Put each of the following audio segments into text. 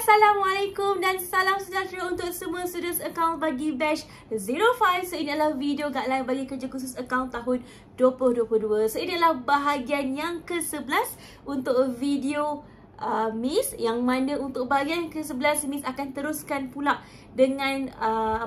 Assalamualaikum dan salam sejahtera untuk semua students account bagi batch 05. So ini adalah video guideline bagi kerja khusus account tahun 2022. So ini adalah bahagian yang ke-11 untuk video Miss, yang mana untuk bahagian ke-11 Miss akan teruskan pula dengan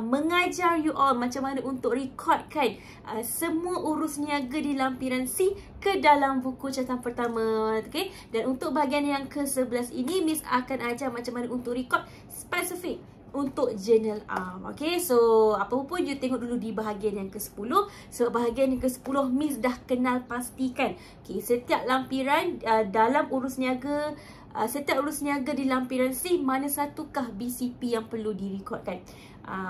mengajar you all macam mana untuk rekodkan semua urus niaga di lampiran C ke dalam buku catatan pertama. Okay? Dan untuk bahagian yang ke-11 ini Miss akan ajar macam mana untuk rekod spesifik untuk journal arm. Okay, so apa pun you tengok dulu di bahagian yang ke-10. So bahagian yang ke-10 Miss dah kenal pastikan setiap lampiran dalam urus niaga, setiap urus niaga di lampiran C, mana satukah BCP yang perlu direkodkan.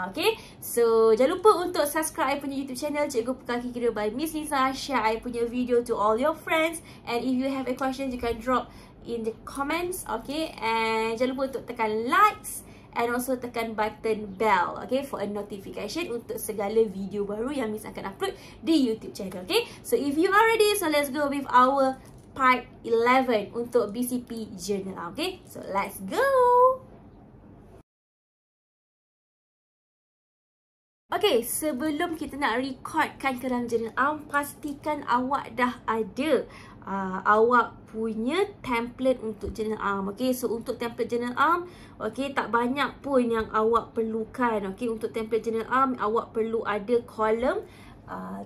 Okay, so jangan lupa untuk subscribe I punya YouTube channel Cikgu Kaki Kira by Miss Nisa. Share I punya video to all your friends, and if you have a question you can drop in the comments. Okay, and jangan lupa untuk tekan likes and also tekan button bell, okay, for a notification untuk segala video baru yang Miss akan upload di YouTube channel. Okay, so if you are ready, so let's go with our part 11 untuk BCP journal. Okay, so let's go. Okay, sebelum kita nak rekodkan ke dalam journal arm, pastikan awak dah ada awak punya template untuk journal arm. Okay, so untuk template journal arm, okay, tak banyak pun yang awak perlukan. Okay, untuk template journal arm, awak perlu ada kolom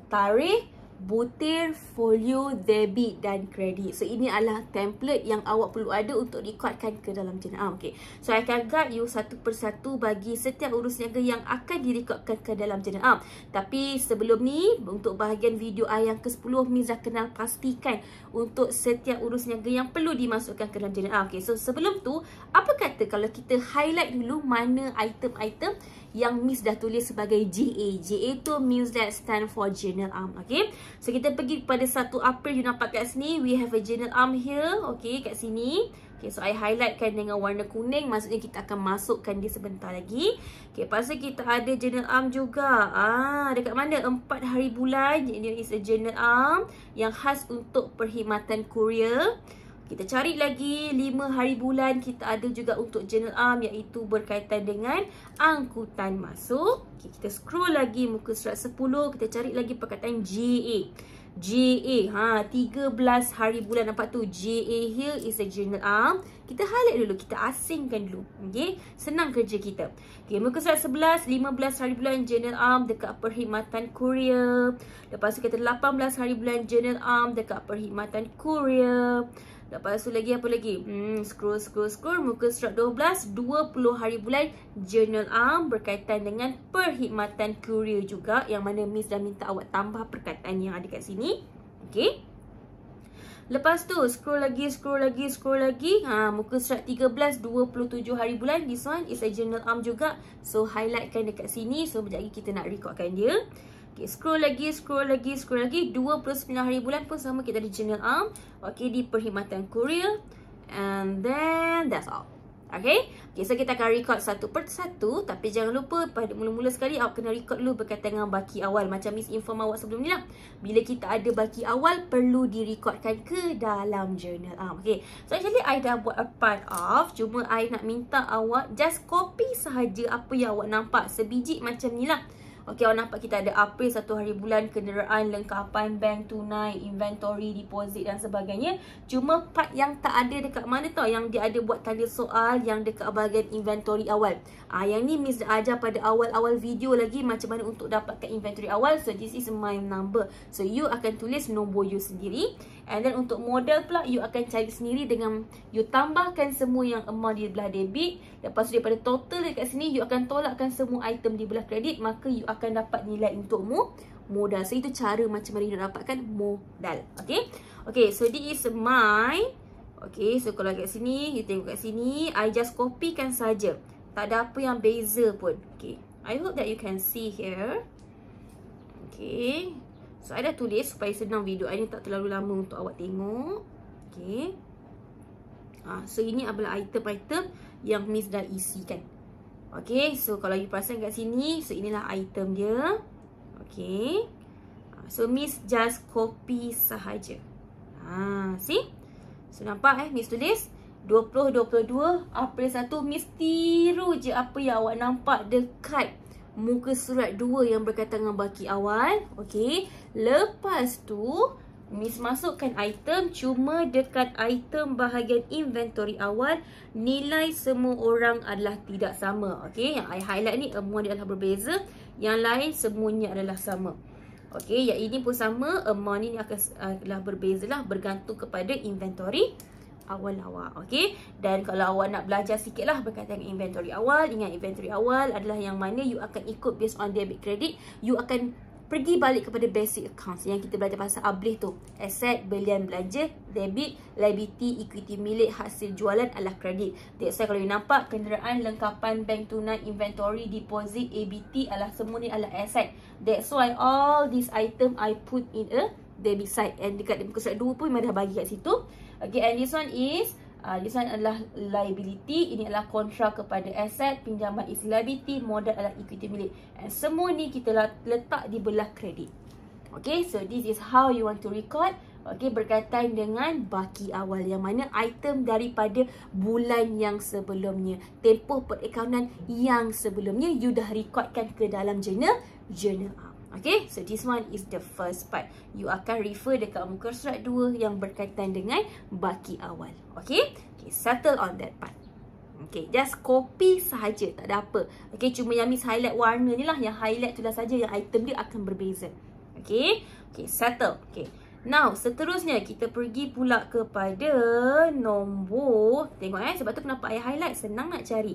tarikh, butir, folio, debit dan kredit. So ini adalah template yang awak perlu ada untuk rekodkan ke dalam journal arm. Okay, so I akan guide you satu persatu bagi setiap urus niaga yang akan direkodkan ke dalam journal arm. Tapi sebelum ni, untuk bahagian video yang ke-10, Miss dah kenal pastikan untuk setiap urus niaga yang perlu dimasukkan ke dalam journal arm. Okay, so sebelum tu, apa kata kalau kita highlight dulu mana item-item yang Miss dah tulis sebagai JA. JA tu means that stand for journal arm. Okay, so kita pergi kepada 1 April. You nampak kat sini, we have a journal arm here. Okay, kat sini. Okay, so I highlightkan dengan warna kuning. Maksudnya kita akan masukkan dia sebentar lagi. Okay, lepas tu kita ada journal arm juga. Dekat mana? 4 hari bulan. Ini is a journal arm yang khas untuk perkhidmatan kurier. Kita cari lagi 5 hari bulan, kita ada juga untuk journal arm iaitu berkaitan dengan angkutan masuk. Okay, kita scroll lagi muka surat 10, kita cari lagi perkataan JA. JA, 13 hari bulan, nampak tu? JA here is a journal arm. Kita highlight dulu, kita asingkan dulu. Okay, senang kerja kita. Okay, muka surat 11, 15 hari bulan journal arm dekat perkhidmatan kurier. Lepas tu kita 18 hari bulan journal arm dekat perkhidmatan kurier. Lepas tu lagi apa lagi? Scroll. Muka surat 12, 20 hari bulan journal arm berkaitan dengan perkhidmatan kurier juga, yang mana Miss dah minta awak tambah perkataan yang ada kat sini. Okay. Lepas tu scroll lagi. Muka surat 13, 27 hari bulan. This one is a journal arm juga. So highlightkan dekat sini. So sekejap lagi kita nak rekodkan dia. Okay, scroll lagi. 29 hari bulan pun sama, kita ada journal arm. Okay, di perkhidmatan kurier. And then that's all. Okay, so kita akan record satu persatu. Tapi jangan lupa pada mula-mula sekali awak kena record dulu berkaitan dengan baki awal. Macam Miss inform awak sebelum ni lah. Bila kita ada baki awal, perlu direkodkan ke dalam journal arm. Okay, so actually I dah buat a part of. Cuma I nak minta awak just copy sahaja apa yang awak nampak. Sebiji macam ni lah. Okay, awak nampak kita ada April 1 hari bulan, kenderaan, lengkapan, bank, tunai, inventory, deposit dan sebagainya. Cuma part yang tak ada dekat mana tau, yang dia ada buat tanda soal yang dekat bahagian inventory awal. Yang ni Miss dah ajar pada awal-awal video lagi macam mana untuk dapatkan inventory awal. So this is my number. So you akan tulis nombor you sendiri. And then untuk modal pula, you akan cari sendiri dengan you tambahkan semua yang amount di belah debit. Lepas tu daripada total dekat sini, you akan tolakkan semua item di belah kredit. Maka you akan dapat nilai untukmu modal. So itu cara macam mana you nak dapatkan modal. Okay, okay, so this is my. Okay, so kalau kat sini, you tengok kat sini, I just copykan saja. Tak ada apa yang beza pun. Okay, I hope that you can see here. Okay, so I dah tulis supaya senang video I ni tak terlalu lama untuk awak tengok. Okay, so ini adalah item-item yang Miss dah isikan. Okay, so kalau you perasan kat sini, so inilah item dia. Okay, so Miss just copy sahaja. See? So nampak Miss tulis 2022 April 1 mesti tiru je apa yang awak nampak dekat muka surat 2 yang berkaitan dengan baki awal. Okey. Lepas tu Miss masukkan item, cuma dekat item bahagian inventory awal nilai semua orang adalah tidak sama. Okey, yang I highlight ni amount dia adalah berbeza, yang lain semuanya adalah sama. Okey, yang ini pun sama, amount ni adalah berbeza lah bergantung kepada inventory awal awak. Okey, dan kalau awak nak belajar sikit lah berkaitan dengan inventory awal, ingat inventory awal adalah yang mana you akan ikut based on debit credit. You akan pergi balik kepada basic accounts yang kita belajar pasal ABLIH tu. Asset, belian belanja, debit, liability, equity milik, hasil jualan adalah kredit. That's why kalau you nampak kenderaan, lengkapan, bank tunai, inventory, deposit, ABT adalah semua ni adalah asset. That's why all these item I put in a debit side. And dekat muka surat 2 pun memang dah bagi kat situ. Okay, and this one is this one adalah liability. Ini adalah kontra kepada aset. Pinjaman is liability. Modal adalah equity milik. And semua ni kita letak di belah kredit. Okay, so this is how you want to record. Okay, berkaitan dengan baki awal, yang mana item daripada bulan yang sebelumnya, tempoh perakaunan yang sebelumnya you dah recordkan ke dalam journal am. Okay, so this one is the first part. You akan refer dekat muka surat 2 yang berkaitan dengan baki awal. Okay, settle on that part. Okay, just copy sahaja, tak ada apa. Okay, cuma yang Miss highlight warna ni lah, yang highlight tu lah saja, yang item dia akan berbeza. Okay, settle. Okay, now seterusnya kita pergi pula kepada nombor. Tengok sebab tu kenapa I highlight, senang nak cari.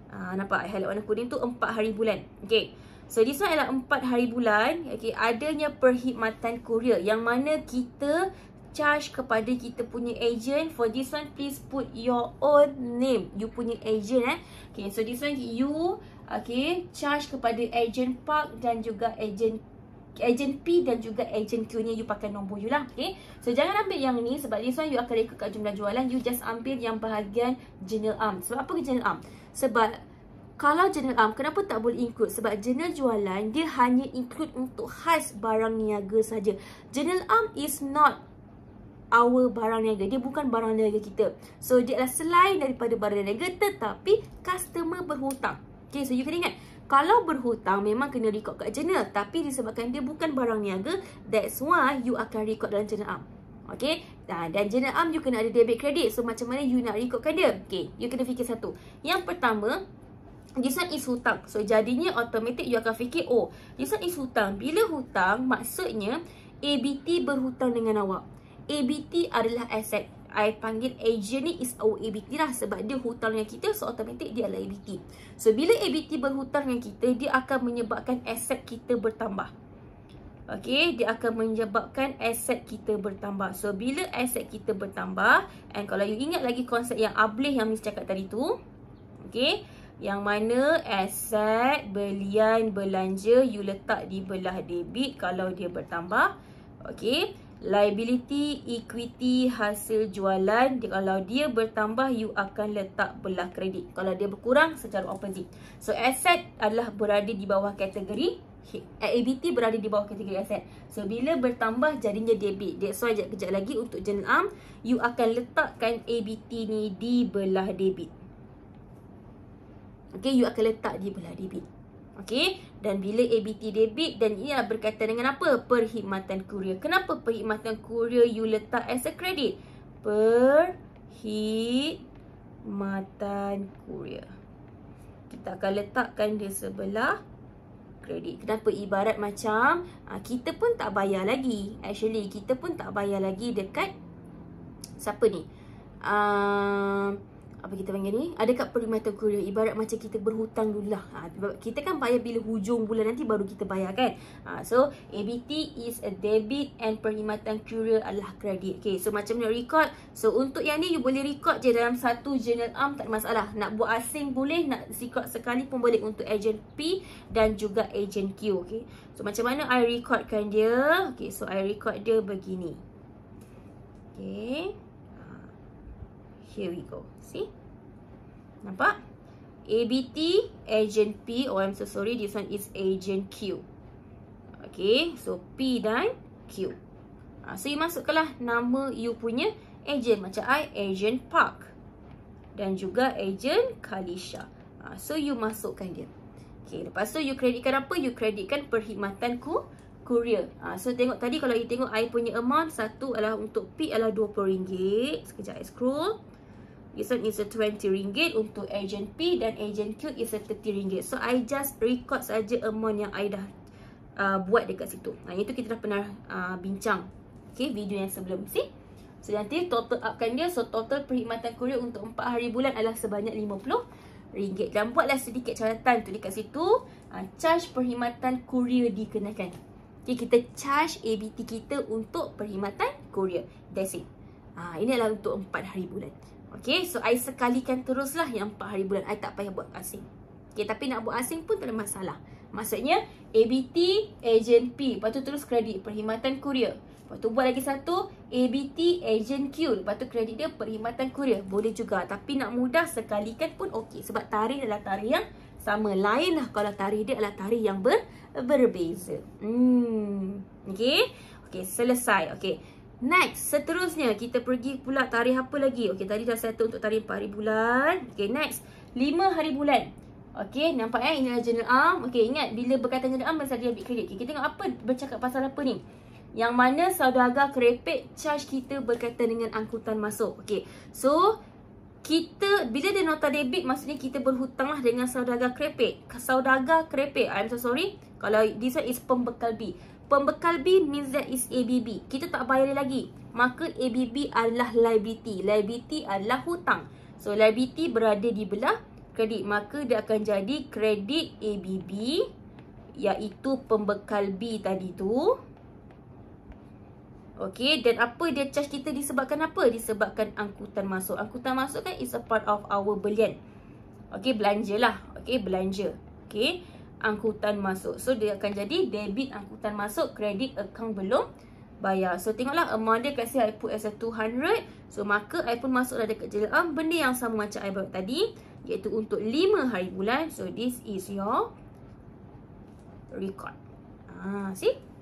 Nampak I highlight warna kuning tu 4 hari bulan. Okay, so this one adalah 4 hari bulan. Okay, adanya perkhidmatan kurier yang mana kita charge kepada kita punya agent. For this one, please put your own name, you punya agent. Okay, so this one you charge kepada agent Park dan juga agent P dan juga agent Q ni you pakai nombor you lah. Okay, so jangan ambil yang ni sebab this one you akan ikut kat jumlah jualan. You just ambil yang bahagian journal arm. Sebab apa ke journal arm? Sebab kalau journal arm, kenapa tak boleh include? Sebab journal jualan dia hanya include untuk khas barang niaga saja. Journal arm is not our barang niaga. Dia bukan barang niaga kita. So dia adalah selain daripada barang niaga, tetapi customer berhutang. Okay, so you kena ingat, kalau berhutang memang kena record kat journal, tapi disebabkan dia bukan barang niaga, that's why you akan record dalam journal arm. Okay, dan journal arm you kena ada debit credit. So macam mana you nak recordkan dia? Okay, you kena fikir satu. Yang pertama, this one is hutang. So jadinya automatic you akan fikir, oh, this one is hutang. Bila hutang, maksudnya ABT berhutang dengan awak. ABT adalah aset. I panggil agent ni is our ABT lah, sebab dia hutang dengan kita, so automatic dia adalah ABT. So bila ABT berhutang dengan kita, dia akan menyebabkan aset kita bertambah. Okay, dia akan menyebabkan aset kita bertambah. So bila aset kita bertambah, and kalau you ingat lagi konsep yang ABLIH yang Miss cakap tadi tu, okay, yang mana aset, belian, belanja you letak di belah debit kalau dia bertambah. Okay, liability, equity, hasil jualan, kalau dia bertambah you akan letak belah kredit. Kalau dia berkurang, secara opposite. So asset adalah berada di bawah kategori ABT, berada di bawah kategori aset. So bila bertambah jadinya debit. That's why kejap lagi untuk journal arm you akan letakkan ABT ni di belah debit. Okay, you akan letak di belah debit. Okay, dan bila ABT debit, dan ia berkaitan dengan apa? Perkhidmatan kurier. Kenapa perkhidmatan kurier you letak as a credit? Perkhidmatan kurier kita akan letakkan di sebelah kredit. Kenapa? Ibarat macam kita pun tak bayar lagi. Actually kita pun tak bayar lagi dekat siapa ni? Apa kita panggil ni? Ada kat perkhidmatan kurier. Ibarat macam kita berhutang dulu lah. Kita kan bayar bila hujung bulan nanti baru kita bayar kan. So ABT is a debit and perkhidmatan kurier adalah kredit. Okay, so macam mana record? So untuk yang ni you boleh record je dalam satu journal arm, tak ada masalah. Nak buat asing boleh, nak record sekali pun boleh untuk agent P dan juga agent Q. Okay, so macam mana I recordkan dia? Okay, so I record dia begini. Okay, here we go. See? Nampak? ABT, agent P. Oh, I'm so sorry. This one is agent Q. Okay. So, P dan Q. So, you masukkanlah nama you punya agent. Macam I, agent Park. dan juga ejen Kalisha. So you masukkan dia. Okay, lepas tu you kreditkan apa? You kreditkan perkhidmatan courier. So tengok tadi, kalau you tengok I punya amount, satu adalah untuk P adalah RM20. Sekejap I scroll. This one is a RM20 untuk agent P, dan agent Q is a RM30. So I just record saja amount yang I dah buat dekat situ. Itu kita dah pernah bincang, okay, video yang sebelum. See? So nanti total upkan dia. So total perkhidmatan courier untuk 4 hari bulan adalah sebanyak RM50. Dan buatlah sedikit catatan tu dekat situ. Charge perkhidmatan courier dikenakan. Okay, kita charge ABT kita untuk perkhidmatan courier. That's it. Ini adalah untuk 4 hari bulan. Okay, so I sekalikan teruslah yang 4 hari bulan. I tak payah buat asing. Okay, tapi nak buat asing pun tak ada masalah. Maksudnya ABT agent P, lepas tu terus kredit perkhidmatan courier. Lepas tu buat lagi satu ABT agent Q, lepas tu kredit dia perkhidmatan courier. Boleh juga, tapi nak mudah sekalikan pun okey. Sebab tarikh adalah tarikh yang sama. Lain lah kalau tarikh dia adalah tarikh yang berbeza. Okay, selesai. Okay, next, seterusnya kita pergi pula tarikh apa lagi? Okay, tadi dah settle untuk tarikh 4 hari bulan. Okay, next 5 hari bulan. Okay, nampak ini adalah general arm. Okay, ingat bila berkaitan general arm mesti dia ambil kredit. Okay, kita tengok apa, bercakap pasal apa ni. Yang mana saudagar kerepek charge kita berkaitan dengan angkutan masuk. Okay, so kita bila dia nota debit, maksudnya kita berhutang lah dengan saudagar kerepek. Saudagar kerepek, I'm so sorry. Kalau this one is pembekal B. Pembekal B means that is ABB. Kita tak bayar lagi. Maka ABB adalah liability. Liability adalah hutang. So liability berada di belah kredit. Maka dia akan jadi kredit ABB, iaitu pembekal B tadi tu. Okay, dan apa dia charge kita disebabkan apa? Disebabkan angkutan masuk. Angkutan masuk kan is a part of our belian. Okay, belanja lah. Okay, belanja. Okay, angkutan masuk. So dia akan jadi debit angkutan masuk, kredit account belum bayar. So tengoklah amount dia kasi I put as a 200. So maka I pun masuklah dekat JLM. Benda yang sama macam I buat tadi, iaitu untuk 5 hari bulan. So this is your record. See?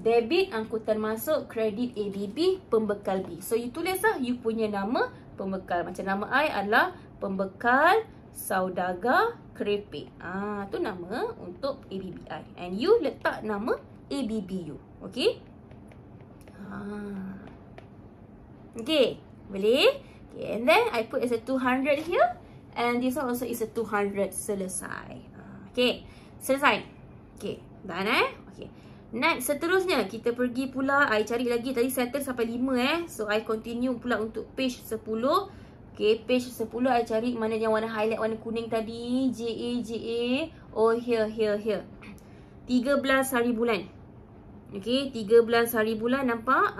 Debit angkutan masuk, kredit ABB, pembekal B. So you tulislah you punya nama pembekal. Macam nama I adalah pembekal saudagar kerepek. Tu nama untuk ABB I. And you letak nama ABB you. Okay? Okay, boleh? Okay, and then I put as a 200 here. And this one also is a 200. Selesai. Okay, selesai. Okay, done Okay. Next, seterusnya kita pergi pula, I cari lagi, tadi settle sampai 5 So I continue pula untuk page 10. Okay, page 10 I cari mana yang warna highlight warna kuning tadi. JA. Oh, here 13 hari bulan. Okay, 13 hari bulan, nampak?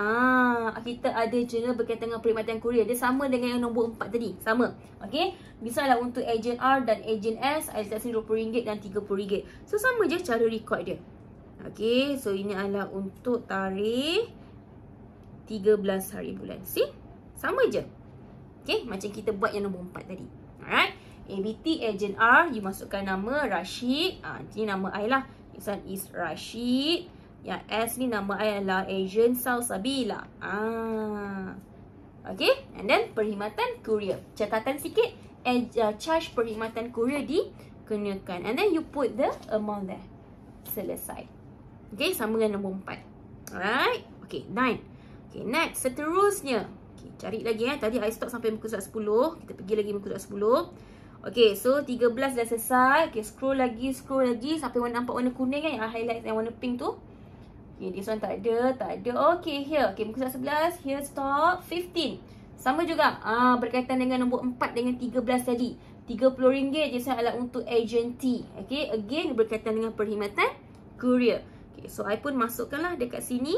Kita ada journal berkaitan dengan perkhidmatan courier. Dia sama dengan yang nombor 4 tadi, sama. Okay, misalnya untuk agent R dan agent S, I letak sini RM20 dan RM30. So sama je cara record dia. Okay, so ini adalah untuk tarikh 13 hari bulan. See? Sama je. Okay, macam kita buat yang nombor 4 tadi. Alright. ABT agent R, you masukkan nama Rashid. Ini nama I lah. This one is Rashid. Yang S ni nama I adalah agent Salsabila. Okay, and then perkhidmatan courier. Catatan sikit, charge perkhidmatan courier dikenakan. And then you put the amount there. Selesai. Okay, sama dengan nombor 4. Alright. Okay, 9. Okay, next. Seterusnya. Okay, cari lagi Tadi I stop sampai muka surat 10. Kita pergi lagi muka surat 10. Okay, so 13 dah selesai. Okay, scroll lagi. Sampai nampak warna kuning kan, yang highlight yang warna pink tu. Okay, this one tak ada. Okay, here. Okay, muka surat 11. Here stop. 15. Sama juga. Berkaitan dengan nombor 4 dengan 13 tadi. RM30 je adalah untuk agent T. Okay, again berkaitan dengan perkhidmatan courier. Okay, so I pun masukkanlah dekat sini.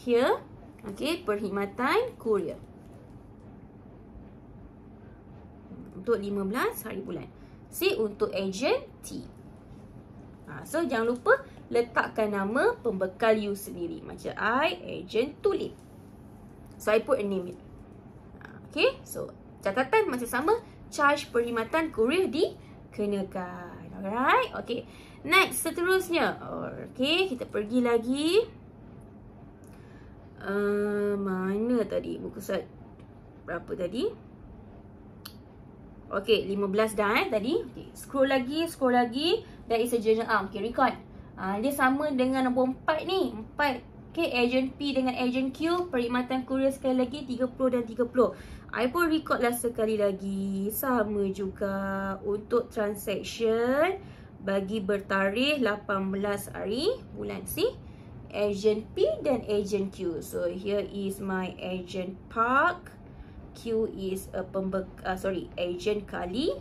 Here. Okay, perkhidmatan courier. Untuk 15 hari bulan. C untuk agent T. So jangan lupa letakkan nama pembekal you sendiri. Macam I, agent Tulip. So I put a name it. Okay, so catatan macam sama. Charge perkhidmatan courier dikenakan. Alright, okay. Next, seterusnya. Okay, kita pergi lagi. Mana tadi? Muka surat berapa tadi? Okay, 15 dah tadi. Okay, scroll lagi. That is a journal arm. Okay, record. Dia sama dengan nombor 4 ni. 4. Okay, agent P dengan agent Q. Perkhidmatan kurier sekali lagi 30 dan 30. I pun record lah sekali lagi. Sama juga untuk transaction bagi bertarikh 18 hari bulan C. Agent P dan agent Q. So here is my agent Park. Q is a agent Kali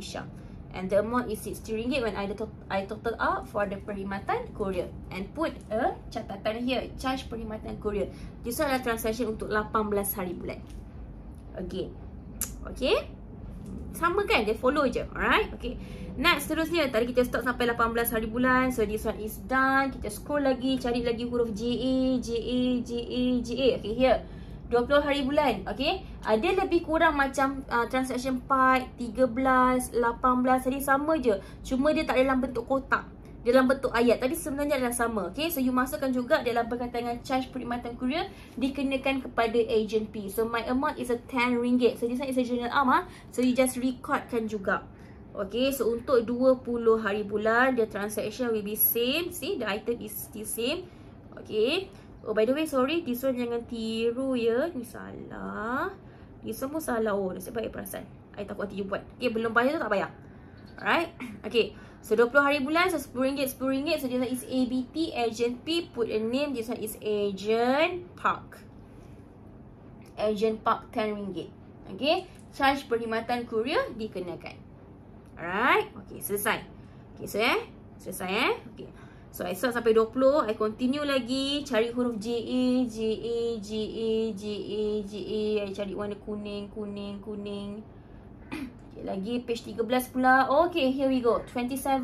Syah. And the amount is RM60 when I total up for the perkhidmatan kurier. And put a catatan here, charge perkhidmatan kurier. This adalah transaction untuk 18 hari bulan. Again. Okay. Sama kan? Dia follow je. Alright. Okay. Next, seterusnya. Tadi kita stop sampai 18 hari bulan. So, this one is done. Kita scroll lagi. Cari lagi huruf JA. Okay, here. 20 hari bulan. Okay. Ada lebih kurang macam transaction part 13, 18. Jadi, sama je. Cuma dia tak dalam bentuk kotak. Dia dalam bentuk ayat. Tapi sebenarnya adalah sama. Okay. So, you masukkan juga dalam berkaitan dengan charge perkhidmatan kurier dikenakan kepada agent P. So, my amount is a RM10. So, this one is a journal arm. So, you just recordkan juga. Okay, so untuk 20 hari bulan, the transaction will be same. See, the item is still same. Okay. Oh, by the way, sorry. This one jangan tiru ya. Ni salah. Ni semua salah. Oh, nasib baik perasan. I takut nanti you buat. Okay, belum bayar tu tak bayar. Alright. Okay. So, 20 hari bulan. So, RM10. So, this one is ABT, agent P. Put a name. This one is agent Park. Agent Park RM10. Okay. Charge perkhidmatan kurier dikenakan. Alright. Okay, selesai. Okay, so selesai Okay. So, I start sampai 20. I continue lagi. Cari huruf JA. I cari warna kuning. Okay, lagi page 13 pula. Okay, here we go. 27.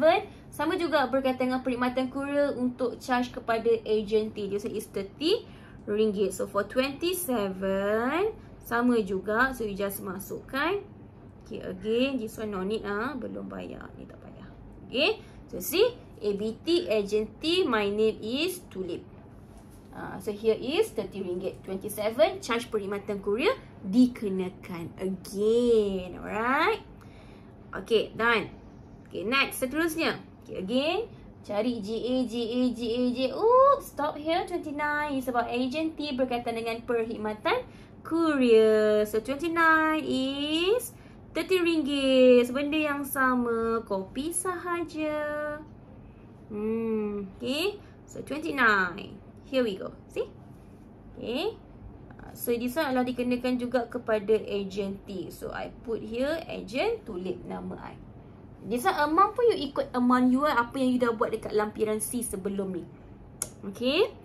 Sama juga berkaitan dengan perkhidmatan kurier untuk charge kepada agent T. This is RM30. So, for 27, sama juga. So, you just masukkan. Okay, again, this one no need belum bayar. Ni tak bayar. Okay, so see, ABT, agent T, my name is Tulip. So here is RM30. 27, charge perkhidmatan kurier dikenakan again. Alright. Okay, done. Okay, next, seterusnya. Okay, again, cari GA. Stop here. 29 is about agent T berkaitan dengan perkhidmatan kurier. So 29 is RM30. Benda yang sama. Copy sahaja. Okay. So 29. Here we go. See? Okay. So this one adalah dikenakan juga kepada agent T. So I put here agent Tulip nama I. This one amount pun you ikut amount you apa yang you dah buat dekat lampiran C sebelum ni. Okay.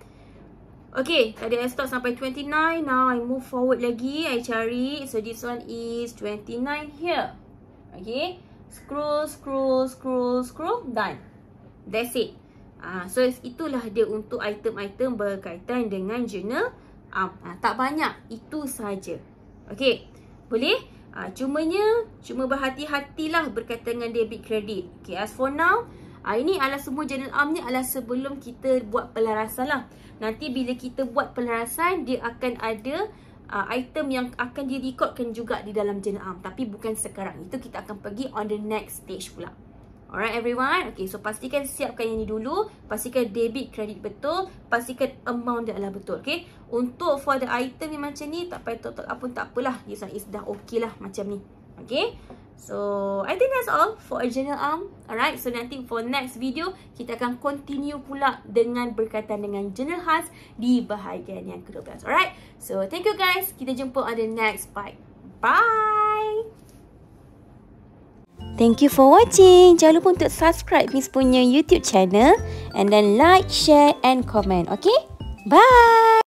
Okay, tadi I stop sampai 29. Now I move forward lagi. I cari. So this one is 29 here. Okay. Scroll. Done. That's it. So itulah dia untuk item-item berkaitan dengan journal arm. Tak banyak. Itu saja. Okay. Boleh? Cuma berhati-hatilah berkaitan dengan debit kredit. Okay, as for now, ini adalah semua journal arm ni adalah sebelum kita buat pelarasan lah. Nanti bila kita buat pelarasan, dia akan ada item yang akan direkodkan juga di dalam journal arm. Tapi bukan sekarang. Itu kita akan pergi on the next stage pula. Alright everyone. Okay, so pastikan siapkan yang ni dulu. Pastikan debit kredit betul. Pastikan amount dia adalah betul. Okay. Untuk for the item yang macam ni, tak payah total up pun tak apalah. This one is dah okay lah macam ni. Okay. So, I think that's all for a journal arm. Alright, so nanti for next video, kita akan continue pula dengan berkaitan dengan journal khas di bahagian yang ke-12. Alright, so thank you guys. Kita jumpa on the next part. Bye! Thank you for watching. Jangan lupa untuk subscribe Miss punya YouTube channel. And then like, share and comment. Okay? Bye!